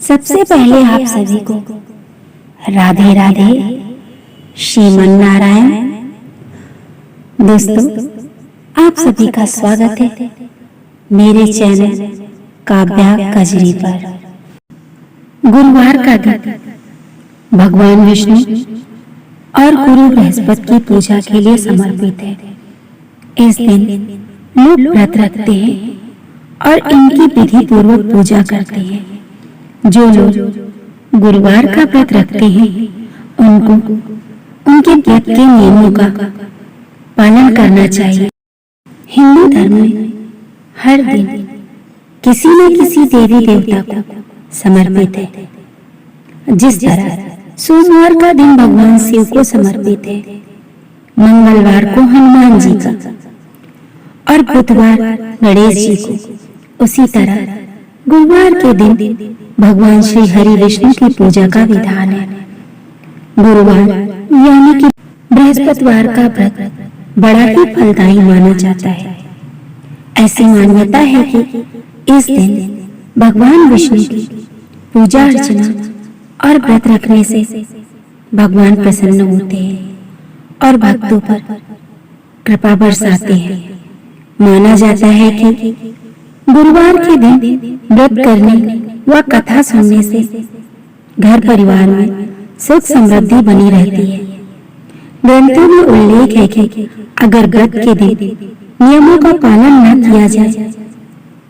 सबसे पहले आप सभी को राधे राधे, श्रीमन नारायण। दोस्तों, आप सभी का स्वागत है मेरे चैनल काव्या कजरी पर। गुरुवार का दिन भगवान विष्णु और गुरु बृहस्पति की पूजा के लिए समर्पित है। इस दिन लोग व्रत रखते हैं और इनकी विधि पूर्वक पूजा करते हैं। जो लोग गुरुवार का व्रत रखते हैं उनको उनके व्रत के नियमों का पालन करना चाहिए। हिंदू धर्म में हर दिन किसी न किसी देवी देवता को समर्पित है। जिस तरह सोमवार का दिन भगवान शिव को समर्पित है, मंगलवार को हनुमान जी का और बुधवार गणेश जी को, उसी तरह गुरुवार के दिन भगवान श्री हरि विष्णु की पूजा का विधान है। गुरुवार यानी कि बृहस्पतिवार का व्रत बड़ा ही फलदायी माना जाता है। ऐसी मान्यता है कि इस दिन भगवान विष्णु की पूजा अर्चना और व्रत रखने से भगवान प्रसन्न होते हैं और भक्तों पर कृपा बरसाते हैं। माना जाता है कि गुरुवार के दिन व्रत करने व कथा सुनने से घर परिवार में सुख समृद्धि बनी रहती है। ग्रंथों में उल्लेख है कि अगर व्रत के दिन नियमों का पालन न किया जाए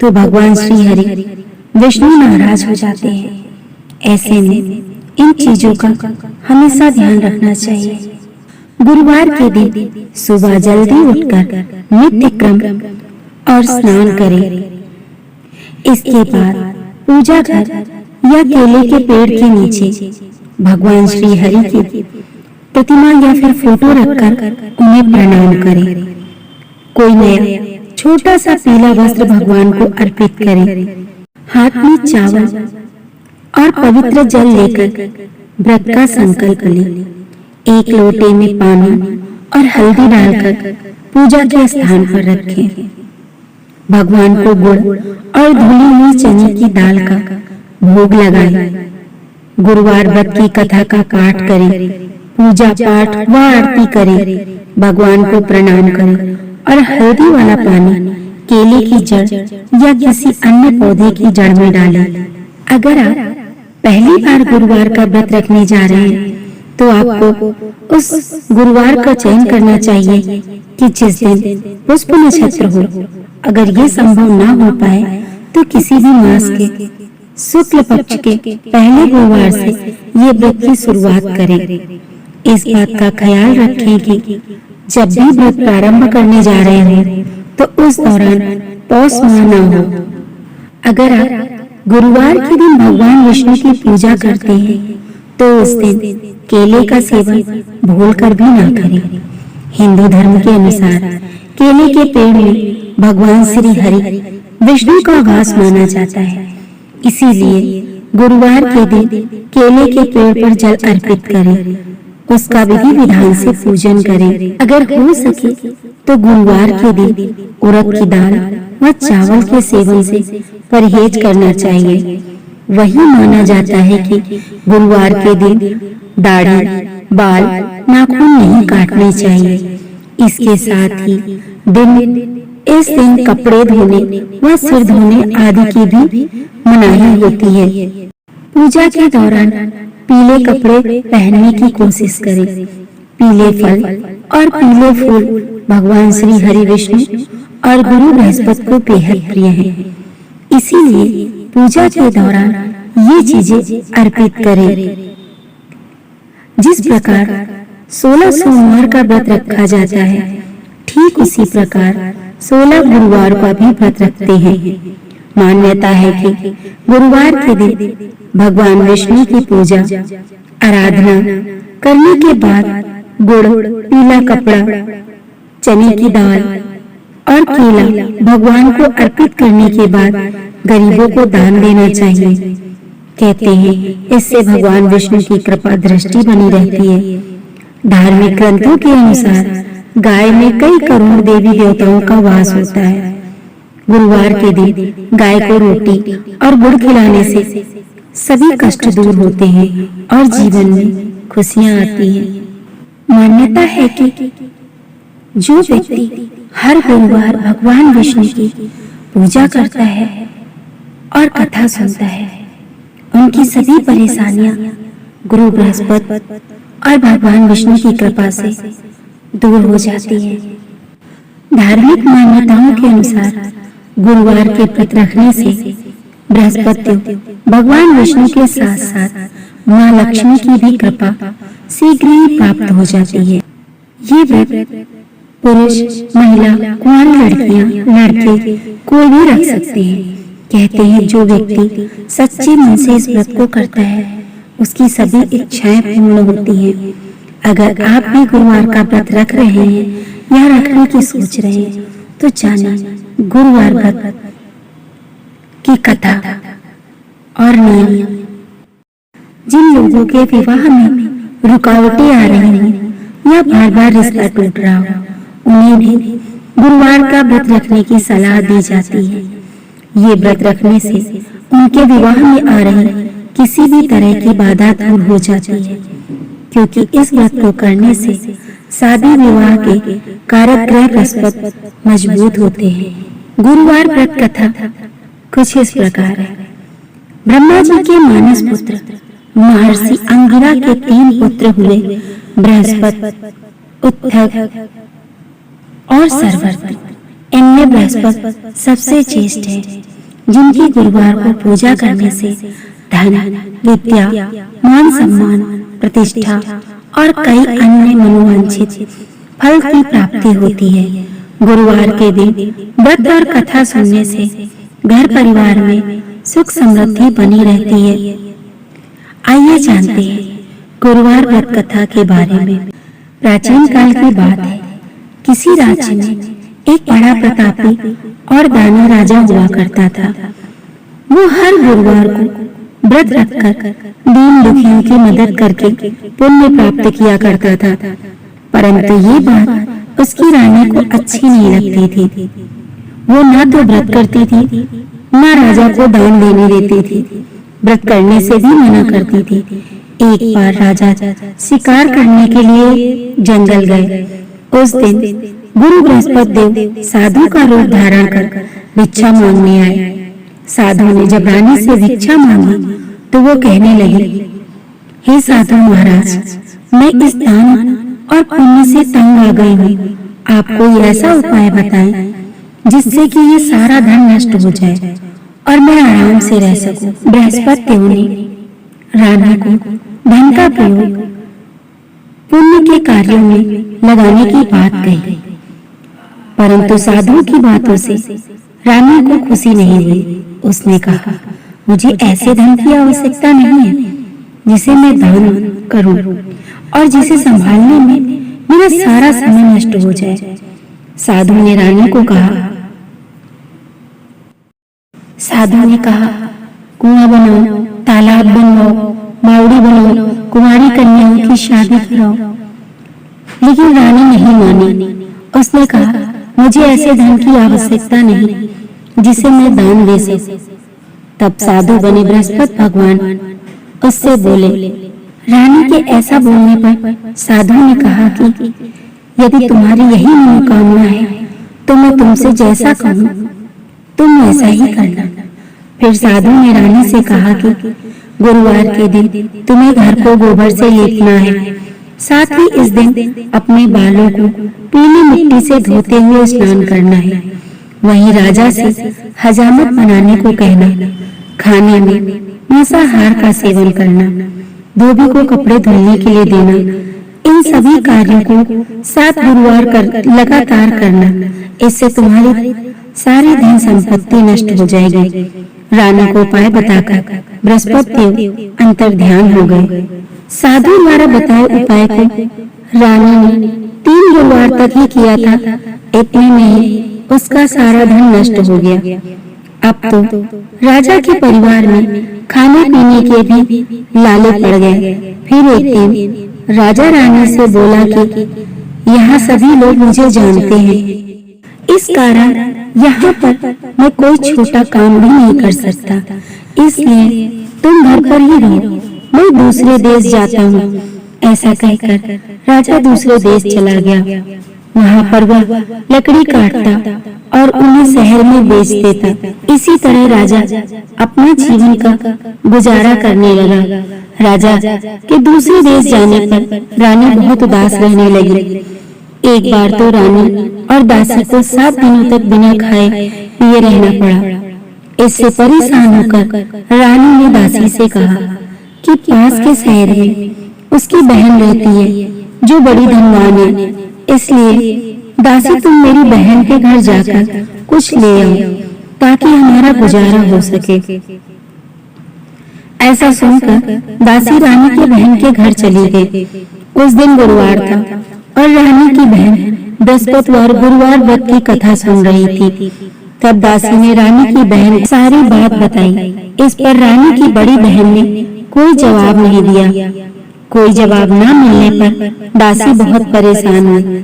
तो भगवान श्री हरि विष्णु नाराज हो जाते हैं। ऐसे में इन चीजों का हमेशा ध्यान रखना चाहिए। गुरुवार के दिन सुबह जल्दी उठकर नित्य क्रम और स्नान करें। इसके बाद पूजा घर या केले के पेड़ के नीचे भगवान श्री हरि की प्रतिमा या फिर फोटो रखकर उन्हें प्रणाम करें। कोई नया छोटा सा पीला वस्त्र भगवान को अर्पित करें। हाथ में चावल और पवित्र जल लेकर व्रत का संकल्प लें। एक लोटे में पानी और हल्दी डालकर पूजा के स्थान पर रखें। भगवान को गुड़ और धुली हुई चने की दाल का भोग लगाएं। गुरुवार व्रत की कथा का पाठ करें, पूजा पाठ व आरती करें, भगवान को प्रणाम करें और हल्दी वाला पानी केले की जड़ या किसी अन्य पौधे की जड़ में डालें। अगर आप पहली बार गुरुवार का व्रत रखने जा रहे हैं तो आपको उस गुरुवार का चयन करना चाहिए कि जिस दिन पुष्प नक्षत्र हो। अगर ये संभव ना हो पाए तो किसी भी मास के शुक्ल पक्ष के पहले गुरुवार से ये व्रत की शुरुआत करें। इस बात का ख्याल रखें कि जब भी व्रत प्रारंभ करने जा रहे हो तो उस दौरान पौष माह न हो। अगर आप गुरुवार के दिन भगवान विष्णु की पूजा करते हैं तो उस दिन केले का सेवन भूलकर भी ना करें। हिंदू धर्म के अनुसार केले के पेड़ में भगवान श्री हरि विष्णु का वास माना जाता है। इसीलिए गुरुवार के दिन केले के पेड़ पर जल अर्पित करें, उसका विधि विधान से पूजन करें। अगर हो सके तो गुरुवार के दिन उड़द की दाल व चावल के सेवन से परहेज करना चाहिए। वही माना जाता है कि गुरुवार के दिन दाढ़ी, बाल, नाखून नहीं काटने चाहिए। इसके साथ ही इस दिन कपड़े धोने व सिर धोने आदि की भी मनाही होती है। पूजा के दौरान पीले कपड़े पहनने की कोशिश करें। पीले फल और पीले फूल भगवान श्री हरि विष्णु और गुरु बृहस्पति को बेहद प्रिय हैं। इसीलिए पूजा के दौरान ये चीजें अर्पित करें। जिस प्रकार 16 सोमवार का व्रत रखा जाता है, ठीक उसी प्रकार 16 गुरुवार का भी व्रत रखते हैं। मान्यता है कि गुरुवार के दिन भगवान विष्णु की पूजा आराधना करने के बाद गुड़, पीला कपड़ा, चने की दाल और केला भगवान को अर्पित करने के बाद गरीबों को दान देना चाहिए। कहते हैं इससे भगवान विष्णु की कृपा दृष्टि बनी रहती है। धार्मिक ग्रंथों के अनुसार गाय में कई करोड़ देवी देवताओं का वास होता है। गुरुवार के दिन गाय को रोटी और गुड़ खिलाने से सभी कष्ट दूर होते हैं और जीवन में खुशियां आती हैं। मान्यता है कि जो व्यक्ति हर गुरुवार भगवान विष्णु की पूजा करता है और कथा सुनता है, उनकी सभी परेशानियां गुरु बृहस्पति और भगवान विष्णु की कृपा से दूर हो जाती हैं। धार्मिक मान्यताओं के अनुसार गुरुवार के व्रत रखने से बृहस्पति भगवान विष्णु के साथ साथ माँ लक्ष्मी की भी कृपा शीघ्र ही प्राप्त हो जाती है। ये व्रत पुरुष, महिला, कुंवारी लड़कियां, लड़के कोई भी रख सकते हैं। कहते हैं जो व्यक्ति सच्चे मन से इस व्रत को करता है उसकी सभी इच्छाएं पूर्ण होती हैं। अगर आप भी गुरुवार का व्रत रख रहे हैं या रखने की सोच रहे हैं तो जानिए गुरुवार व्रत की कथा और नियम। जिन लोगों के विवाह में रुकावटें आ रही हैं या बार बार रिश्ता टूट रहा हो, उन्हें भी गुरुवार का व्रत रखने की सलाह दी जाती है। ये व्रत रखने से उनके विवाह में आ रही किसी भी तरह की बाधा दूर हो जाती है, क्योंकि इस व्रत को करने से शादी विवाह के कारक ग्रह बृहस्पति मजबूत होते हैं। गुरुवार व्रत कथा कुछ इस प्रकार है। ब्रह्मा जी के मानस पुत्र महर्षि अंगिरा के 3 पुत्र हुए, बृहस्पति, उत्थग और सरवर्ती। इनमें बृहस्पति सबसे ज्येष्ठ है, जिनकी गुरुवार को पूजा करने से धन, विद्या, मान सम्मान, प्रतिष्ठा और कई अन्य मनोवांछित फल की प्राप्ति होती है। गुरुवार के दिन व्रत और कथा सुनने से घर परिवार में सुख समृद्धि बनी रहती है। आइए जानते हैं गुरुवार व्रत कथा के बारे में। प्राचीन काल की बात है, किसी राज्य में एक बड़ा प्रतापी और दानी राजा हुआ करता था। वो हर गुरुवार को व्रत रखकर दीन दुखियों की मदद करके पुण्य प्राप्त किया करता था। परंतु ये बात उसकी रानी को अच्छी नहीं लगती थी। वो ना तो व्रत करती थी, ना राजा को दान देने देती थी। व्रत करने से भी मना करती थी। एक बार राजा शिकार करने के लिए जंगल गए। उस दिन गुरु बृहस्पति देव साधु का रूप धारण कर भिक्षा मांगने आए। साधु ने जब रानी से भिक्षा मांगी तो वो कहने लगे, हे साधु महाराज, मैं इस दान और पुण्य से तंग आ गई हूँ। आप कोई ऐसा उपाय बताएं जिससे कि ये सारा धन नष्ट हो जाए और मैं आराम से रह सकूं। बृहस्पति देव ने रानी को धन का प्रयोग पुण्य के कार्यों में लगाने की बात कही, परंतु साधु की बातों से रानी को खुशी नहीं हुई। उसने कहा, मुझे ऐसे धन की आवश्यकता नहीं है जिसे मैं दान करूं और जिसे संभालने में मेरा सारा समय नष्ट हो जाए। साधु ने रानी को कहा, कुआं बनाओ, तालाब बनवाओ, बावड़ी बनाओ, कुमारी कन्याओं की शादी कराओ। लेकिन रानी नहीं मानी। उसने कहा, मुझे ऐसे धन की आवश्यकता नहीं जिसे मैं दान दे सकूं। तब साधु बने बृहस्पति भगवान उससे बोले। रानी के ऐसा बोलने पर साधु ने कहा कि यदि तुम्हारी यही मनोकामना है तो मैं तुमसे जैसा कहूँ तुम वैसा ही करना। फिर साधु ने रानी से कहा कि गुरुवार के दिन तुम्हें घर को गोबर से लेपना है, साथ ही इस दिन अपने बालों को पीली मिट्टी से धोते हुए स्नान करना है। वहीं राजा से हजामत बनाने को कहना, खाने में मांसाहार का सेवन करना, धोबी को कपड़े धुलने के लिए देना। इन सभी कार्यों को 7 गुरुवार लगातार करना। इससे तुम्हारी सारी धन संपत्ति नष्ट हो जाएगी। रानी को उपाय बताकर बृहस्पति देव अंतर्ध्यान हो गए। साधु द्वारा बताए उपाय को रानी ने 3 गुरुवार तक ही किया था। इतने में ही उसका सारा धन नष्ट हो गया। अब तो राजा के परिवार में खाने पीने के भी लाले पड़ गए। फिर एक दिन राजा रानी से बोला कि यहाँ सभी लोग मुझे जानते हैं, इस कारण यहाँ पर मैं कोई छोटा काम भी नहीं कर सकता। इसलिए तुम घर पर ही रहो, मैं दूसरे देश जाता हूँ। ऐसा कहकर राजा दूसरे देश चला गया। वहाँ पर वह लकड़ी काटता और उन्हें शहर में बेच देता। इसी तरह राजा अपने जीवन का गुजारा करने लगा। राजा के दूसरे देश जाने पर रानी बहुत उदास रहने लगी। एक बार तो रानी और दासी को 7 दिनों तक बिना खाए पिए रहना पड़ा। इससे परेशान होकर रानी ने दासी से कहा कि पास के शहर में उसकी बहन रहती है जो बड़ी धनवान है, इसलिए दासी तुम मेरी बहन के घर जाकर कुछ ले आओ ताकि हमारा गुजारा हो सके। ऐसा सुनकर दासी रानी की बहन के घर चली गई। उस दिन गुरुवार था और रानी की बहन बृहस्पतिवार गुरुवार व्रत की कथा सुन रही थी। तब दासी ने रानी की बहन सारी बात बताई। इस पर रानी की बड़ी बहन ने कोई जवाब नहीं दिया। कोई जवाब न मिलने पर दासी बहुत परेशान हुई।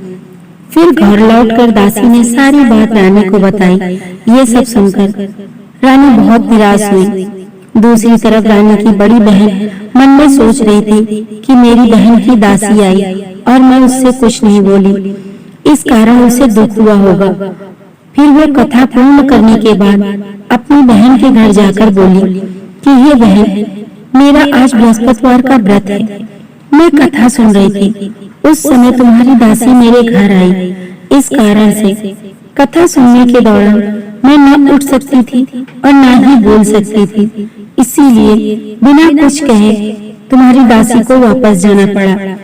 फिर घर लौटकर दासी ने सारी बात रानी को बताई। ये सब सुनकर रानी बहुत निराश हुई। दूसरी तरफ रानी की बड़ी बहन मन में सोच रही थी कि मेरी बहन की दासी आई और मैं उससे कुछ नहीं बोली, इस कारण उसे दुख हुआ होगा। फिर वह कथा पूर्ण करने के बाद अपनी बहन के घर जाकर बोली कि ये बहन, मेरा आज बृहस्पतिवार का व्रत है। मैं कथा सुन रही थी, उस समय तुम्हारी दासी मेरे घर आई। इस कारण से कथा सुनने के दौरान मैं न उठ सकती थी और न ही बोल सकती थी, इसीलिए बिना कुछ कहे तुम्हारी दासी को वापस जाना पड़ा।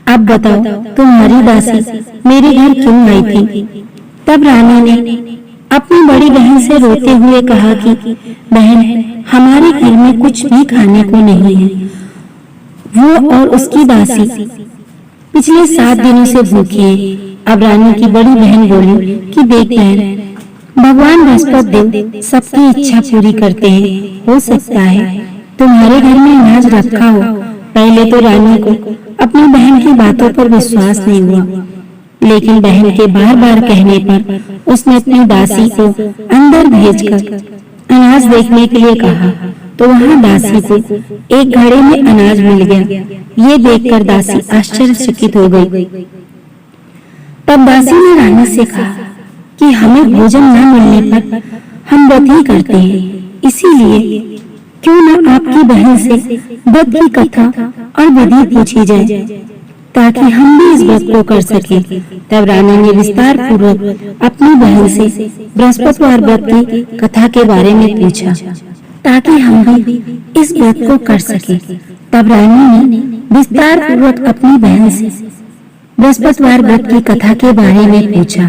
अब बताओ तुम्हारी दासी मेरे घर क्यों आई थी? तब रानी ने अपनी बड़ी बहन से रोते हुए कहा कि बहन, हमारे घर में कुछ भी खाने को नहीं है। वो और उसकी दासी पिछले 7 दिनों से भूखी है। अब रानी की बड़ी बहन बोली कि देख बहन, भगवान बृहस्पति देव सबकी इच्छा पूरी करते हैं। हो सकता है तुम्हारे घर में अनाज रखा हो। पहले तो रानी को अपनी बहन की बातों पर विश्वास नहीं हुआ, लेकिन बहन के बार बार कहने पर उसने अपनी दासी को अंदर भेजकर अनाज देखने के लिए कहा। तो वहाँ दासी को एक घड़े में अनाज मिल गया। ये देखकर दासी आश्चर्यचकित हो गई। तब दासी ने रानी से कहा कि हमें भोजन न मिलने पर हम व्रत ही करते हैं, इसीलिए क्यों न आपकी बहन से व्रत की कथा और विधि पूछी जाए ताकि हम भी इस व्रत को कर सकें। तब रानी ने विस्तार पूर्वक अपनी बहन से बृहस्पतिवार व्रत की कथा के बारे में पूछा ताकि हम भी इस व्रत को कर सकें। तब रानी ने विस्तार पूर्वक अपनी बहन से बृहस्पतिवार व्रत की कथा के बारे में पूछा।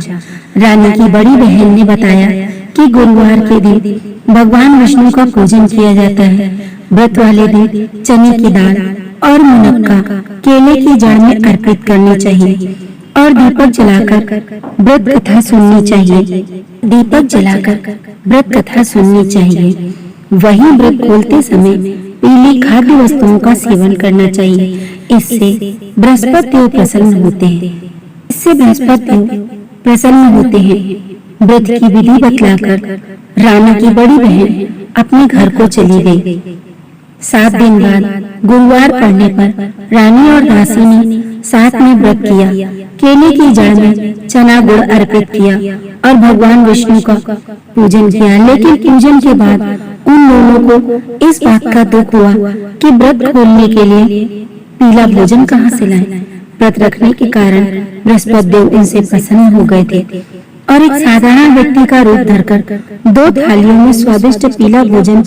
रानी की बड़ी बहन ने बताया कि गुरुवार के दिन भगवान विष्णु का पूजन किया जाता है। व्रत वाले दिन चने की दाल और मुनक्का केले की जड़ में अर्पित करनी चाहिए और दीपक जलाकर व्रत कथा सुननी चाहिए। दीपक जलाकर व्रत कथा सुननी चाहिए। वहीं व्रत खोलते समय पीली खाद्य वस्तुओं का सेवन करना चाहिए। इससे बृहस्पति देव प्रसन्न होते हैं। इससे बृहस्पति देव प्रसन्न होते हैं। व्रत की विधि बतलाकर रानी की बड़ी बहन अपने घर को चली गई। 7 दिन बाद गुरुवार पड़ने पर रानी और दासी ने साथ में व्रत किया, केले की जड़ में चना गुड़ अर्पित किया और भगवान विष्णु का पूजन किया। लेकिन पूजन के बाद उन दोनों को इस बात का दुख हुआ कि व्रत खोलने के लिए पीला भोजन कहाँ से लाएं। व्रत रखने के कारण बृहस्पति देव उनसे प्रसन्न हो गए थे और एक साधारण व्यक्ति का रूप धरकर 2 थालियों में स्वादिष्ट पीला भोजन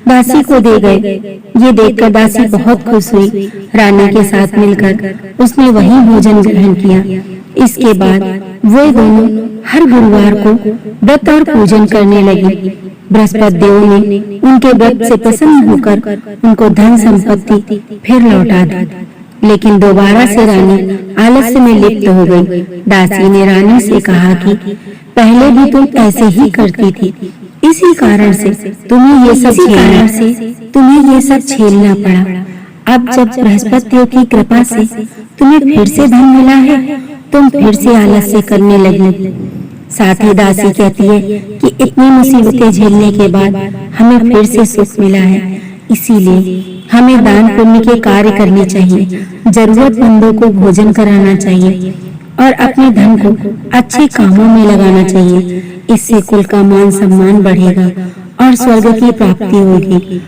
दासी को दे गए। ये देखकर दासी बहुत खुश हुई। रानी के साथ मिलकर उसने वही भोजन ग्रहण किया। इसके बाद वे दोनों हर गुरुवार को व्रत और पूजन करने लगे। बृहस्पति देव ने उनके व्रत से प्रसन्न होकर उनको धन संपत्ति फिर लौटा दी। लेकिन दोबारा से रानी आलस्य में लिप्त हो गई। दासी ने रानी से कहा कि पहले भी तुम ऐसे ही करती थी, इसी कारण से तुम्हें ये सब झेलना पड़ा। अब जब बृहस्पति देव की कृपा से तुम्हें फिर से धन मिला है, तुम फिर से आलस्य करने लगी। साथ ही दासी कहती है कि इतनी मुसीबतें झेलने के बाद हमें फिर से सुख मिला है, इसीलिए हमें दान पुण्य के कार्य करने चाहिए, जरूरतमंदों को भोजन कराना चाहिए और अपने धन को अच्छे कामों में लगाना चाहिए। इससे कुल का मान सम्मान बढ़ेगा और स्वर्ग की प्राप्ति होगी।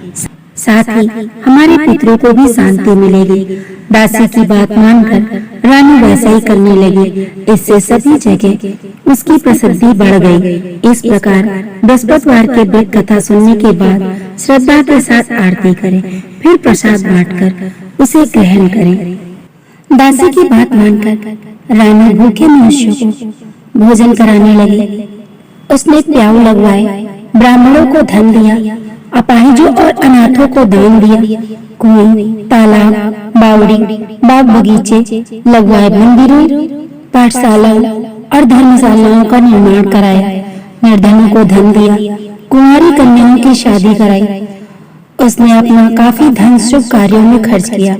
साथ ही हमारे पितरों को भी शांति मिलेगी। दासी की बात मानकर रानी वैसा ही करने लगी। इससे सभी जगह उसकी प्रसिद्धि बढ़ गई। इस प्रकार बृहस्पतिवार के व्रत कथा सुनने के बाद श्रद्धा के साथ आरती करें, फिर प्रसाद बांटकर उसे ग्रहण करें। दासी की बात मानकर रानी भूखे मनुष्यों को भोजन कराने लगी। उसने प्याऊ लगवाए, ब्राह्मणों को धन दिया, अपाहिजों और अनाथों को दान दिया, कुएं, तालाब, बावड़ी, बाग बगीचे लगवाए, मंदिरों, पाठशालाओं और धर्मशालाओं का निर्माण कराया, निर्धनों को धन दिया, कुंवारी कन्याओं की शादी कराई। उसने अपना काफी धन शुभ कार्यों में खर्च किया,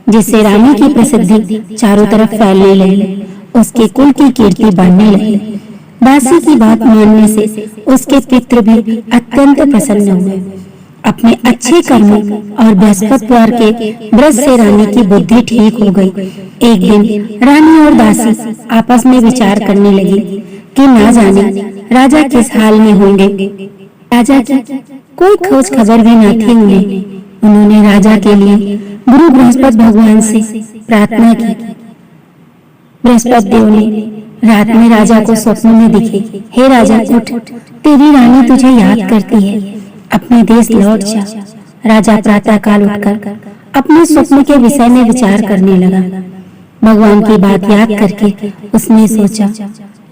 जिससे रानी की प्रसिद्धि चारों तरफ फैलने लगी। उसके कुल की कीर्ति बढ़ने लगी। दासी की बात मानने से उसके पितृ भी अत्यंत प्रसन्न हुए। अपने अच्छे कर्मों और बृहस्पतिवार के व्रत से रानी की बुद्धि ठीक हो गई। एक दिन रानी और दासी आपस में विचार करने लगी कि ना जाने राजा किस हाल में होंगे। राजा की कोई खोज खबर भी न थी उन्हें। उन्होंने राजा के लिए गुरु बृहस्पति भगवान से प्रार्थना की। बृहस्पति देव ने रात में राजा को स्वप्न में दिखे, हे राजा उठ, तेरी रानी तुझे याद करती है, अपने देश लौट जा। राजा प्रातः काल उठकर अपने स्वप्न के विषय में विचार करने लगा। भगवान की बात याद करके उसने सोचा,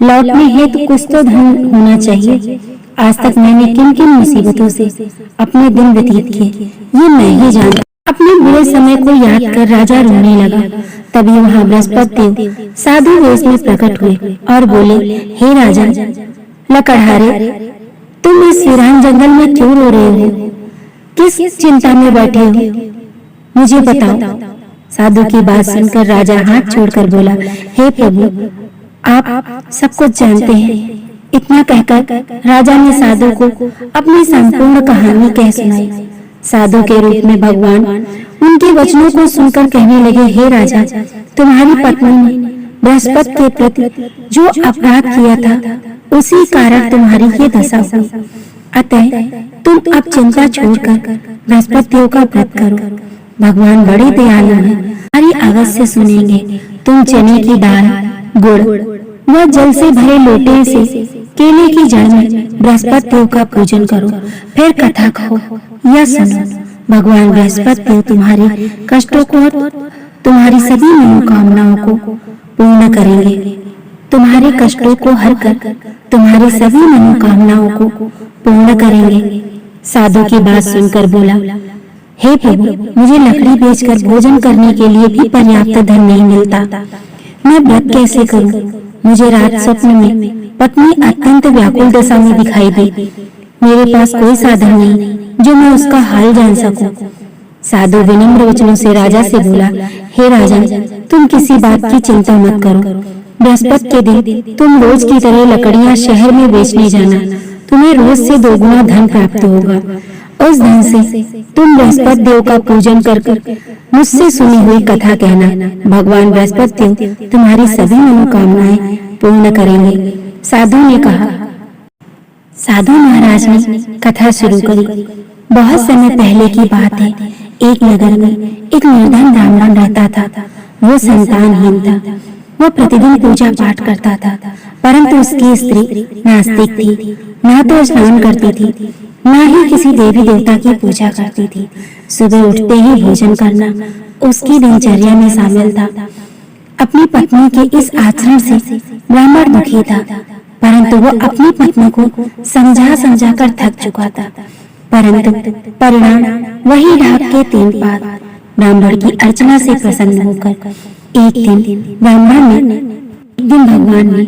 लौटने हेतु कुछ तो धन होना चाहिए। आज तक मैंने किन किन मुसीबतों से अपने दिन व्यतीत किए, ये मैं ही जानता। अपने बुरे समय को याद कर राजा रोने लगा। तभी वहाँ बृहस्पति देव साधु वेश में प्रकट हुए और बोले, हे राजा लकड़हारे, तुम इस वीरान जंगल में क्यों रो रहे हो? किस चिंता में बैठे हो? मुझे बताओ। साधु की बात सुनकर राजा हाथ छोड़कर बोला, हे प्रभु, आप सब कुछ जानते हैं। इतना कहकर राजा ने साधु को अपनी संपूर्ण कहानी कह सुनाई। साधु के रूप में भगवान उनके वचनों को सुनकर कहने लगे, हे राजा, तुम्हारी पत्नी ने बृहस्पति के प्रति जो अपराध किया था, उसी कारण तुम्हारी ये दशा हुई। अतः तुम अब चिंता छोड़कर बृहस्पति देव का व्रत करो। भगवान बड़े दयालु हैं, तुम्हारी अवश्य सुनेंगे। तुम चने की दाल, गुड़ व जल से भरे लोटे से केले की जड़ में बृहस्पति देव का पूजन करो, फिर कथा कहो या सुनो। भगवान बृहस्पति देव तुम्हारे कष्टों को, तुम्हारी सभी मनोकामनाओं को पूर्ण करेंगे। तुम्हारे कष्टों को हर कर तुम्हारी सभी मनोकामनाओं को पूर्ण करेंगे। साधु की बात सुनकर बोला, हे प्रभु, मुझे लकड़ी बेचकर भोजन करने के लिए भी पर्याप्त धन नहीं मिलता। मैं व्रत कैसे करूं? मुझे रात स्वप्न में पत्नी अत्यंत व्याकुल दशा में दिखाई दी। मेरे पास कोई साधन नहीं जो मैं उसका हाल जान सकूं। साधु विनम्र वचनों से राजा से बोला, हे राजा, तुम किसी बात की चिंता मत करो। बृहस्पति के दिन तुम रोज की तरह लकड़ियां शहर में बेचने जाना। तुम्हें रोज से 2 गुना धन प्राप्त होगा। उस धन से तुम बृहस्पति देव का पूजन कर मुझसे सुनी हुई कथा कहना। भगवान बृहस्पति देव तुम्हारी सभी मनोकामनाएं पूर्ण करेंगे। साधु ने कहा। साधु महाराज ने कथा शुरू करी। बहुत समय पहले की बात है। एक नगर में एक निर्धन ब्राह्मण रहता था। वो संतानहीन था। वो प्रतिदिन पूजा पाठ करता था, परंतु उसकी स्त्री नास्तिक थी। ना तो स्नान करती थी, ना ही किसी देवी देवता की पूजा करती थी। सुबह उठते ही भोजन करना उसकी दिनचर्या में शामिल था। अपनी पत्नी के इस आचरण से ब्राह्मण दुखी था, परंतु वो अपनी पत्नी को समझा कर थक चुका था। परंतु परिणाम वही ढाक के 3 पात। ब्राह्मण की अर्चना से प्रसन्न होकर एक दिन भगवान ने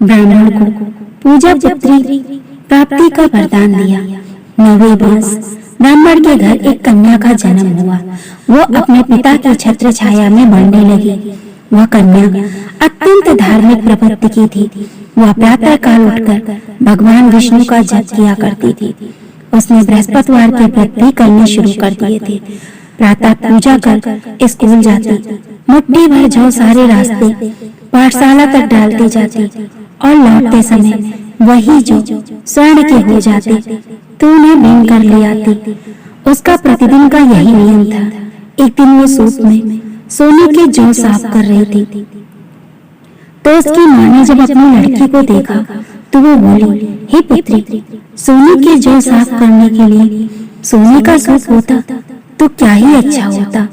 ब्राह्मण को पूजा पुत्री प्राप्ति का वरदान दिया। 9वें मास ब्राह्मण के घर एक कन्या का जन्म हुआ। वो अपने पिता की छत्र छाया में बढ़ने लगी। वह कन्या अत्यंत धार्मिक प्रवृत्ति की थी। वह प्रातः काल उठकर भगवान विष्णु का जप किया करती थी। उसने बृहस्पतिवार के व्रत भी करने शुरू कर दिए थे। प्रातः पूजा कर स्कूल जाती, मुट्ठी भर जौ सारे रास्ते पाठशाला तक डालती जाती और लौटते समय वही जो स्वर्ण के हो जाते तो उन्हें बीन कर ले आती। उसका प्रतिदिन का यही नियम था। एक दिन वो सूप में सोने के जौ साफ कर रही थी तो उसकी माँ ने जब अपनी लड़की को देखा तो वो बोली, हे पुत्री, सोने के जौ साफ करने के लिए सोने का सूप होता तो क्या ही अच्छा होता।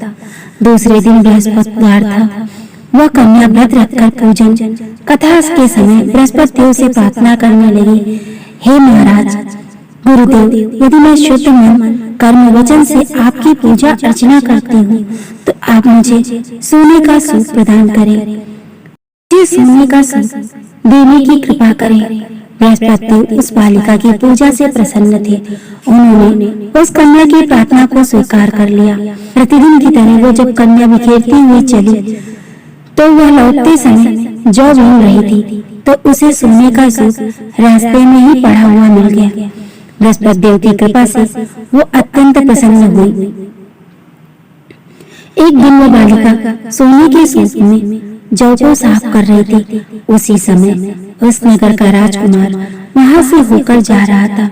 दूसरे दिन बृहस्पतिवार था। वह कन्या व्रत रखकर पूजन कथा के समय बृहस्पति देव से प्रार्थना करने लगी, हे महाराज गुरुदेव, यदि मैं शुद्ध मन कर्म वचन से आपकी पूजा अर्चना करती हूँ तो आप मुझे सोने का सूप प्रदान करें, मुझे सोने का सूप देने की कृपा करें। बृहस्पति देव उस बालिका की पूजा से प्रसन्न थे। उन्होंने उस कन्या की प्रार्थना को स्वीकार कर लिया। प्रतिदिन की तरह वो जब कन्या बिखेरती हुई चली तो वह लौटते समय जौ बीन रही थी तो उसे सोने का सूप रास्ते में ही पड़ा हुआ मिल गया। बृहस्पति देव की कृपा से वो अत्यंत प्रसन्न हुई। एक दिन वो बालिका सोने के सूप में जौ को साफ कर रही थी। उसी समय उस नगर का राजकुमार वहां से होकर जा रहा था।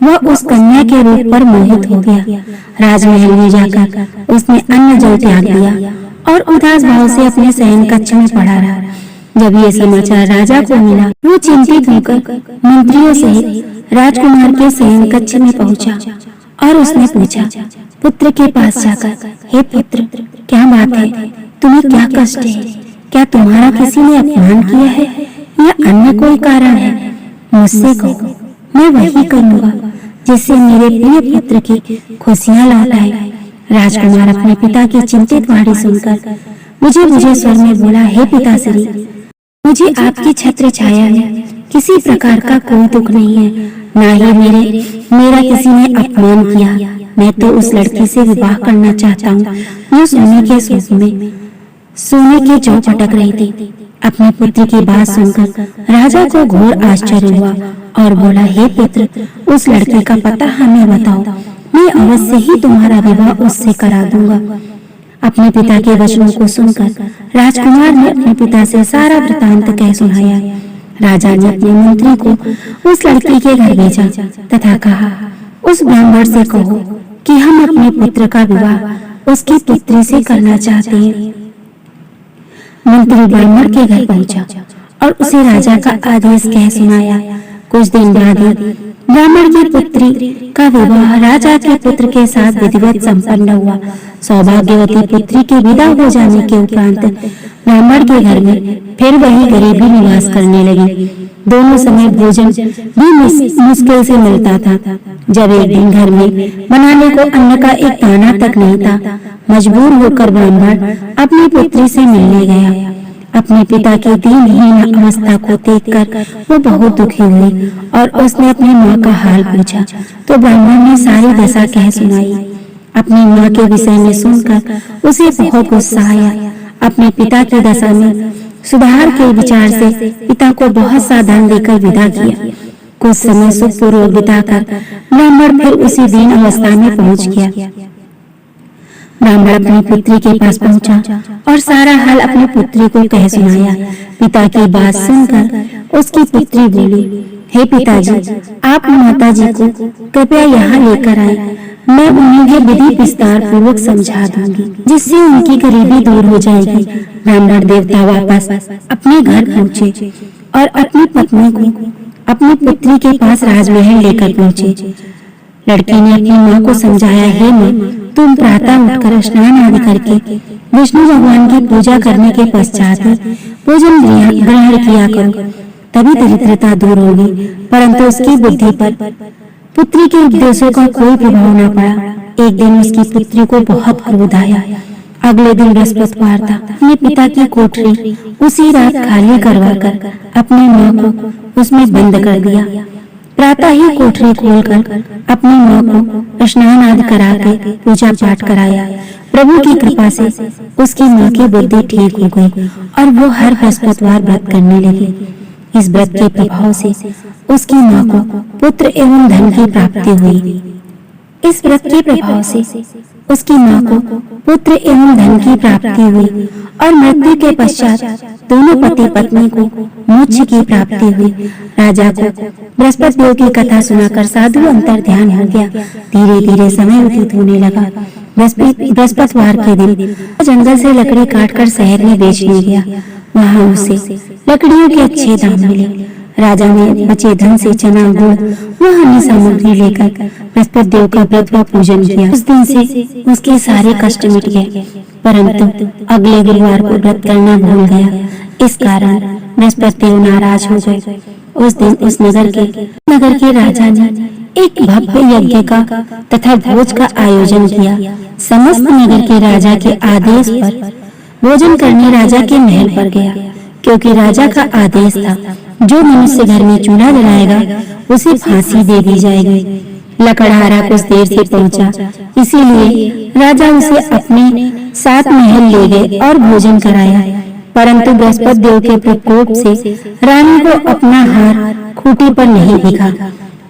वह उस कन्या के रूप पर मोहित हो गया। राजमहल में जाकर उसने अन्न जल त्याग दिया और उदास भाव से अपने शयन कक्ष में पड़ा रहा। जब ये समाचार राजा को मिला, वो चिंतित होकर मंत्रियों सहित राजकुमार के शयन कक्ष में पहुंचा और उसने पूछा पुत्र के पास जाकर, हे पुत्र, क्या बात है, तुम्हें क्या कष्ट है? क्या तुम्हारा किसी ने अपमान किया है या अन्य कोई कारण है? मुझसे कहो, मैं वही करूंगा जिससे मेरे प्रिय पुत्र की खुशियां लौट आए। राजकुमार अपने पिता की चिंतित वाणी सुनकर मुझे स्वर में बोला, हे पिताश्री, मुझे आपकी छत्र छाया में किसी प्रकार का कोई दुख नहीं है, ना ही मेरा किसी ने अपमान किया। मैं तो उस लड़की से विवाह करना चाहता हूँ जो सोने के सूप में सोने के जौ पटक रही थी। अपने पुत्र की बात सुनकर राजा को घोर आश्चर्य हुआ और बोला, हे पुत्र, उस लड़के का पता हमें बताओ, मैं अवश्य ही तुम्हारा विवाह उससे करा दूंगा। अपने पिता के वचनों को सुनकर राजकुमार ने अपने पिता से सारा वृतांत कह सुनाया। राजा ने अपने मंत्री को उस लड़की के घर भेजा तथा कहा, उस ब्राह्मण से कहो कि हम अपने पुत्र का विवाह उसकी पुत्री से करना चाहते हैं। मंत्री ब्राह्मण के घर पहुंचा और उसे राजा का आदेश कह सुनाया। कुछ दिन बाद ब्राह्मण की पुत्री का विवाह राजा के पुत्र के साथ विधिवत संपन्न हुआ। सौभाग्यवती पुत्री के विदा हो जाने के उपरांत ब्राह्मण के घर में फिर वही गरीबी निवास करने लगी। दोनों समय भोजन भी मुश्किल से मिलता था। जब एक दिन घर में बनाने को अन्न का एक दाना तक नहीं था, मजबूर होकर ब्राह्मण अपनी पुत्री से मिलने गया। अपने पिता की दीनहीन अवस्था को देखकर वो बहुत दुखी हुई और उसने अपनी माँ का हाल पूछा तो ब्राह्मण ने सारी दशा कह सुनाई। अपनी माँ के विषय में सुनकर उसे बहुत गुस्सा आया। अपने पिता की दशा में सुधार के विचार से पिता को बहुत सा धन देकर विदा किया। कुछ समय सुखपूर्वक बिताकर ब्राह्मण फिर उसी दीन अवस्था में पहुंच गया। ब्राह्मण अपनी पुत्री के पास पहुंचा और सारा हाल अपनी पुत्री को कह सुनाया। पिता की बात सुनकर उसकी पुत्री बोली, हे पिताजी, आप माताजी को कृपया यहाँ लेकर आए। मैं उन्हें विधि विस्तार पूर्वक समझा दूंगी जिससे उनकी गरीबी दूर हो जाएगी। ब्राह्मण देवता वापस अपने घर पहुँचे और अपनी पत्नी को अपनी पुत्री के पास राजमहल लेकर पहुँचे। लड़की ने अपनी माँ को समझाया, हे माँ, तुम प्रातः उठकर स्नान आदि करके विष्णु भगवान की पूजा करने के पश्चात भोजन ग्रहण किया करो, तभी दरिद्रता दूर होगी। परंतु उसकी बुद्धि पर पुत्री के उपदेशों का कोई प्रभाव न पड़ा। एक दिन उसकी पुत्री को बहुत क्रोध आया। अगले दिन बृहस्पतिवार था। अपने पिता की कोठरी उसी रात खाली करवाकर अपनी माँ को उसमें बंद कर दिया। प्रातः ही कोठरी खोलकर अपनी माँ को स्नान आदि करा के पूजा पाठ कराया। प्रभु की कृपा से उसकी माँ की बुद्धि ठीक हो गई और वो हर बृहस्पतिवार व्रत करने लगी। इस व्रत के प्रभाव से उसकी मां को पुत्र एवं धन की प्राप्ति हुई। इस व्रत के प्रभाव से उसकी मां को पुत्र एवं धन की प्राप्ति हुई और मृत्यु के पश्चात दोनों पति पत्नी को मोक्ष की प्राप्ति हुई। राजा को बृहस्पति देव की कथा सुनाकर साधु अंतर ध्यान हो गया। धीरे धीरे समय व्यतीत होने लगा। बृहस्पतिवार के दिन जंगल से लकड़ी काटकर शहर में बेचने गया। वहाँ उसे लकड़ियों के अच्छे दाम मिले। राजा ने बचे धन से चना गुड़ व अन्य सामग्री लेकर बृहस्पति देव का व्रत व पूजन किया। उस दिन से उसके सारे कष्ट मिट गए, परंतु अगले गुरुवार को व्रत करना भूल गया। इस कारण बृहस्पति देव नाराज हो गए। उस दिन उस नगर के राजा ने एक भव्य यज्ञ का तथा भोज का आयोजन किया। समस्त नगर के राजा के आदेश पर भोजन करने राजा के महल पर गया, क्योंकि राजा का आदेश था जो मनुष्य घर में चूल्हा जलाएगा उसे फांसी दे दी जाएगी। लकड़हारा कुछ देर से पहुंचा, इसीलिए राजा उसे अपने साथ महल ले गए और भोजन कराया। परंतु बृहस्पति देव के प्रकोप से रानी को अपना हार खूंटी पर नहीं दिखा।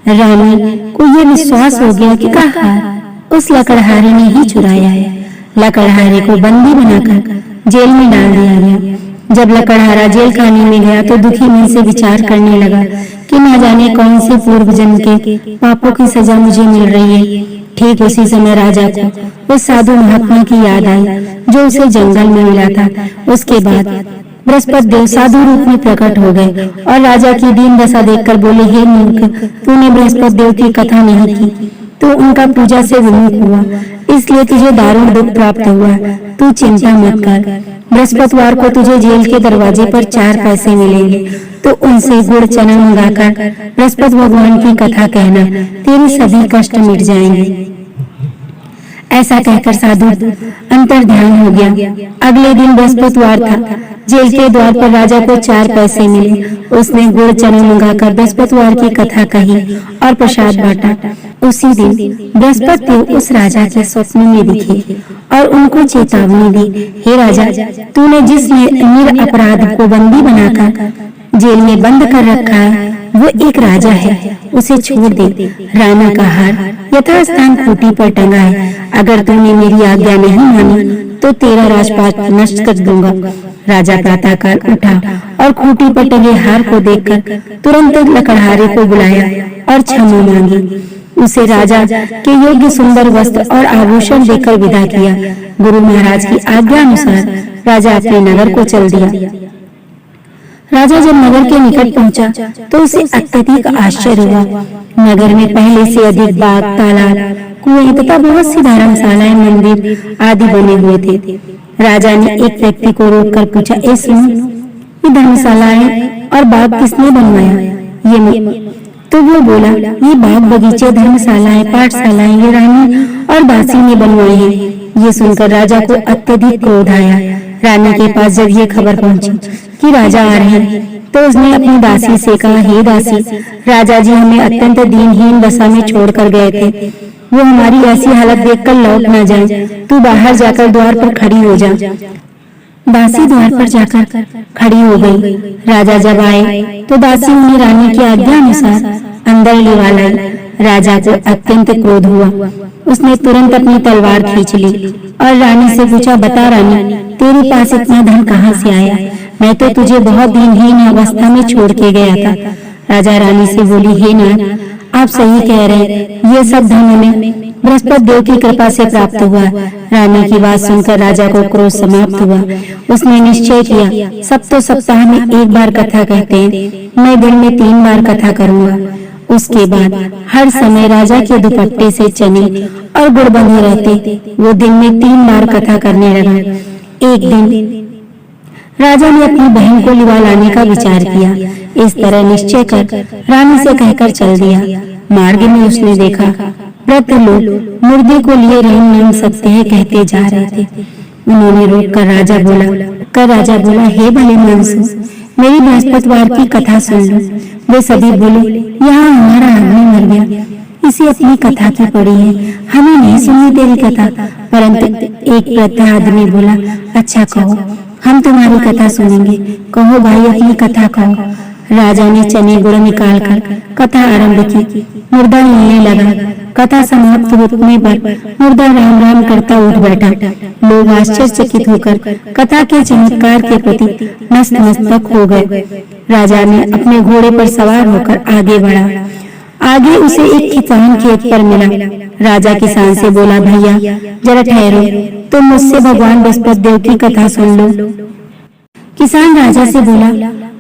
रानी को यह विश्वास हो गया कि का हार उस लकड़हारे ने ही चुराया है। लकड़हारे को बंदी बनाकर जेल में डाल दिया गया। जब लकड़हारा जेल खाने में गया तो दुखी मन से विचार करने लगा कि न जाने कौन से पूर्व जन्म के पापों की सजा मुझे मिल रही है। ठीक उसी समय राजा को उस साधु महात्मा की याद आई जो उसे जंगल में मिला था। उसके बाद बृहस्पति देव साधु रूप में प्रकट हो गए और राजा की दीन दशा देखकर बोले, हे मूर्ख, तूने बृहस्पति देव की कथा नहीं की, तो उनका पूजा से विमुख हुआ, इसलिए तुझे दारुण दुख प्राप्त हुआ। तू चिंता मत कर, बृहस्पतिवार को तुझे जेल के दरवाजे पर 4 पैसे मिलेंगे, तो उनसे गुड़ चना मंगाकर बृहस्पति भगवान की कथा कहना, तेरे सभी कष्ट मिट जाएंगे। ऐसा कहकर साधु अंतर ध्यान हो गया। अगले दिन बृहस्पतिवार था। जेल के द्वार पर राजा को 4 पैसे मिले। उसने गुड़ चना मंगाकर बृहस्पतिवार की कथा कही और प्रसाद बांटा। उसी दिन बृहस्पति देव उस राजा के स्वप्न में दिखे और उनको चेतावनी दी, हे राजा, तूने जिस निरपराध को बंदी बनाकर जेल में बंद कर रखा है वो एक राजा है, उसे छोड़ दे। रानी का हार यथास्थान खूंटी पर टंगा है। अगर तूने मेरी आज्ञा नहीं मानी तो तेरा राजपाट नष्ट कर दूंगा। राजा प्रातःकाल उठा और खूंटी पर टंगे हार को देखकर तुरंत लकड़हारे को बुलाया और क्षमा मांगी। उसे राजा के योग्य सुंदर वस्त्र और आभूषण देकर विदा किया। गुरु महाराज की आज्ञा अनुसार राजा अपने नगर को चल दिया। राजा जब नगर के निकट पहुंचा तो उसे अत्यधिक आश्चर्य हुआ। नगर में पहले से अधिक बाग, तालाब, कुएं तथा बहुत सी धर्मशालाएं, मंदिर आदि बने हुए थे। राजा ने एक व्यक्ति को रोककर पूछा, ए सुनो, ये धर्मशालाएं और बाग किसने बनवाया? ये तो वो बोला, ये बाग बगीचे, धर्मशालाएं, पाठशालाएं ये रानी और दासी ने बनवाए हैं। ये सुनकर राजा को अत्यधिक क्रोध आया। रानी के पास जब ये खबर पहुंची कि राजा आ रहे हैं तो उसने अपनी दासी से कहा, हे दासी, राजा जी हमें अत्यंत दीनहीन दशा में छोड़कर गए थे। वो हमारी ऐसी हालत देखकर लौट न जाए। तू बाहर जाकर द्वार पर खड़ी हो जा। दासी द्वार पर जाकर खड़ी हो गई। राजा जब आए तो दासी उन्हें रानी की आज्ञा अनुसार अंदर लिवा लाई। राजा को अत्यंत क्रोध हुआ। उसने तुरंत अपनी तलवार खींच ली और रानी से पूछा, बता रानी, तेरे पास इतना धन कहाँ से आया? मैं तो तुझे बहुत दिनहीन अवस्था में छोड़ के गया था। राजा रानी से बोली, हे नाथ, आप सही कह रहे हैं, ये सब धन हमें बृहस्पति देव की कृपा से प्राप्त हुआ। रानी की बात सुनकर राजा को क्रोध समाप्त हुआ। उसने निश्चय किया, सब तो सप्ताह में 1 बार कथा कहते हैं, मैं दिन में 3 बार कथा करूंगा। उसके बाद हर समय राजा के दुपट्टे से चने और गुड़ बंधे रहते। वो दिन में 3 बार कथा करने लगा। एक दिन राजा ने अपनी बहन को लिवा लाने का विचार किया। इस तरह निश्चय कर रानी से कहकर चल दिया। मार्ग में उसने देखा वृद्ध लोग मुर्दे को लिए रहीम नाम सत्य कहते जा रहे थे। उन्होंने रोककर राजा बोला, हे भले मानसो, मेरी बृहस्पतिवार की कथा सुन लो। वे सभी बोले, यहाँ हमारा आदमी मर गया, इसे अपनी कथा की पड़ी है, हमें नहीं सुननी तेरी कथा। परंतु एक वृद्ध आदमी बोला, अच्छा कहो, हम तुम्हारी कथा सुनेंगे, कहो भाई अपनी कथा कहो। राजा ने चने गुड़ निकालकर कथा आरंभ की। मुर्दा हिलने लगा। कथा समाप्त होने पर मुर्दा राम राम करता उठ बैठा। लोग आश्चर्यचकित होकर कथा के चमत्कार के प्रति नतमस्तक हो गए। राजा ने अपने घोड़े पर सवार होकर आगे बढ़ा। आगे उसे एक किसान खेत पर मिला। राजा किसान से बोला, भैया जरा ठहरो, तुम मुझसे भगवान बृहस्पति देव की कथा सुन लो। किसान राजा से बोला,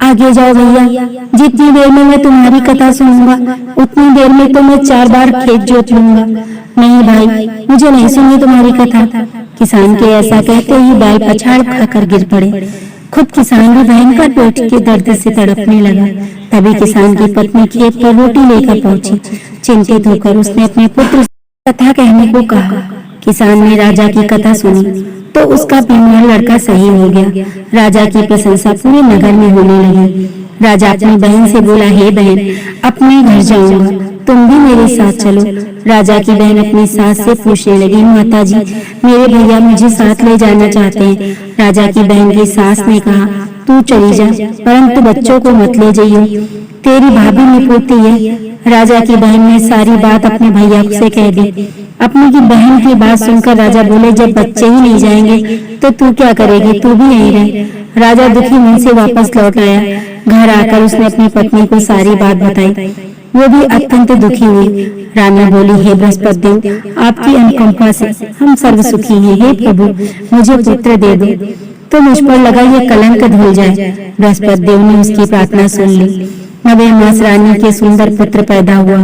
आगे जाओ भैया, जितनी देर में मैं तुम्हारी कथा सुनूंगा उतनी देर में तो मैं 4 बार खेत जोत लूंगा। नहीं भाई, मुझे नहीं सुननी तुम्हारी कथा। किसान के ऐसा कहते ही बैल पछाड़ खाकर गिर पड़े। खुद किसान भी भयंकर पेट के दर्द से तड़पने लगा। तभी किसान की पत्नी खेत पर रोटी लेकर पहुंची। चिंतित होकर उसने अपने पुत्र से कथा कहने को कहा। किसान ने राजा की कथा सुनी तो उसका बीमार लड़का सही हो गया। राजा की प्रशंसा पूरे नगर में होने लगी। राजा अपनी बहन से बोला, हे बहन, अपने घर जाऊंगा, तुम भी मेरे साथ चलो। राजा की बहन अपनी सास से पूछने लगी, माताजी, मेरे भैया मुझे साथ ले जाना चाहते हैं। राजा की बहन की सास ने कहा, तू चली जा, परंतु बच्चों को मत ले जाइयो, तेरी भाभी निपुती है। राजा की बहन ने सारी बात अपने भैया से कह दी। अपनी की बहन की बात सुनकर राजा बोले, जब बच्चे ही नहीं जाएंगे तो तू क्या करेगी, तू भी यहीं रह। राजा दुखी मन से वापस लौट आया। घर आकर उसने अपनी पत्नी को सारी बात बताई। वो भी अत्यंत दुखी हुई। रानी बोली, हे बृहस्पति देव, आपकी अनुकंपा से हम सर्व सुखी हैं। हे प्रभु, मुझे पुत्र दे दो तो मुझ पर लगा ये कलंक धुल जाए। बृहस्पति देव ने उसकी प्रार्थना सुन ली। 9वें मास रानी के सुंदर पुत्र पैदा हुआ।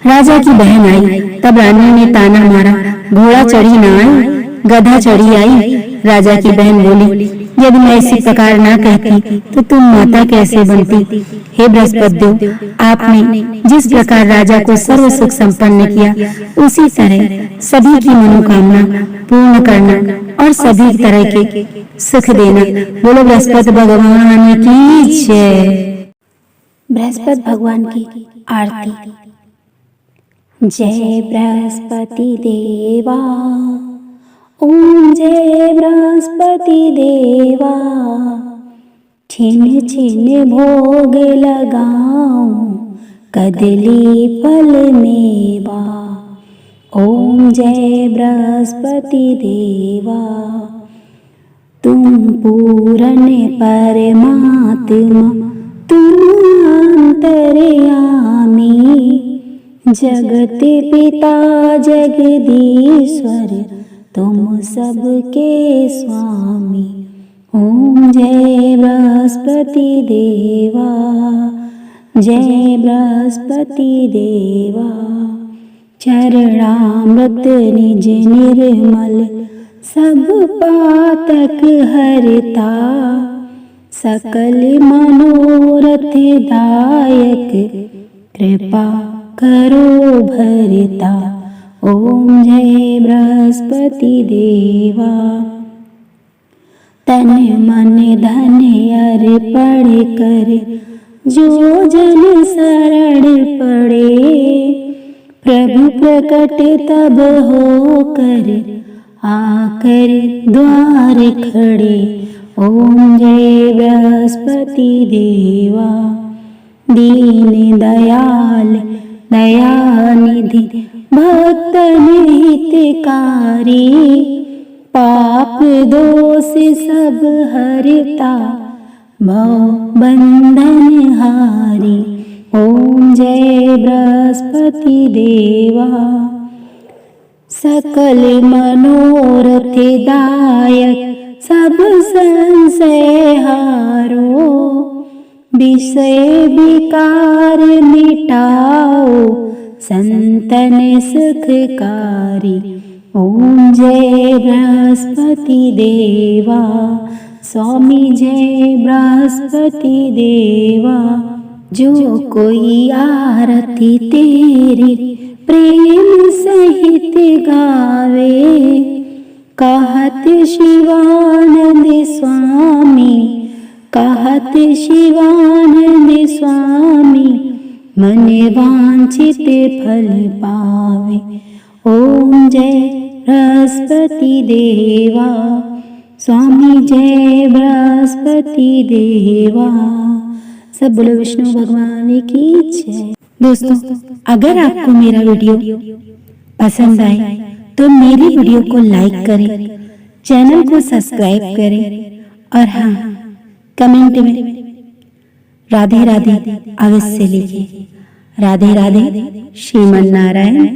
राजा की बहन आई, तब रानी ने ताना मारा, घोड़ा चढ़ी न आई, गधा चढ़ी आई। राजा की बहन बोली, यदि मैं इसी प्रकार ना कहती तो तुम माता कैसे बनती। हे बृहस्पति देव, आपने जिस प्रकार राजा को सर्व सुख संपन्न किया, उसी तरह सभी की मनोकामना पूर्ण करना और सभी तरह के सुख देना। बोलो बृहस्पति भगवान की जय। बृहस्पति भगवान की आरती। जय बृहस्पति देवा, ओम जय बृहस्पति देवा, छिन छिन भोग लगाऊं कदली फल मेवा। ओम जय बृहस्पति देवा, तुम पूर्ण परमात्मा, तुम अंतर्यामी, जगत पिता जगदीश्वर, तुम सबके स्वामी। ओम जय बृहस्पति देवा, जय बृहस्पति देवा। चरणामृत निज निर्मल, सब पातक हरता, सकल मनोरथ दायक, कृपा करो भरता। ओम जय बृहस्पति देवा, तन मन धन अर्पण कर, जो जन शरण पड़े, प्रभु प्रकट तब हो कर, आकर द्वार खड़े। ओम जय बृहस्पति देवा, दीन दयाल दयानिधि, भक्तन हितकारी, पाप दोष सब हरता, भव बंधन हारी। ओम जय बृहस्पति देवा, सकल मनोरथ दायक, सब संशय हारो, विषय विकार मिटाओ, संतन सुखकारी। ओम जय बृहस्पति देवा, स्वामी जय बृहस्पति देवा। जो कोई आरती तेरी प्रेम सहित गावे, कहत शिवानंद स्वामी, कहत शिवानंद स्वामी, मन वांछित फल पावे। ओम जय बृहस्पति देवा, स्वामी जय बृहस्पति देवा। सब बोलो विष्णु भगवान की जय। दोस्तों, अगर आपको मेरा वीडियो पसंद आए तो मेरी वीडियो को लाइक करें, चैनल को सब्सक्राइब करें और हाँ, कमेंट में राधे राधे अवश्य लिखें। राधे राधे श्रीमन नारायण।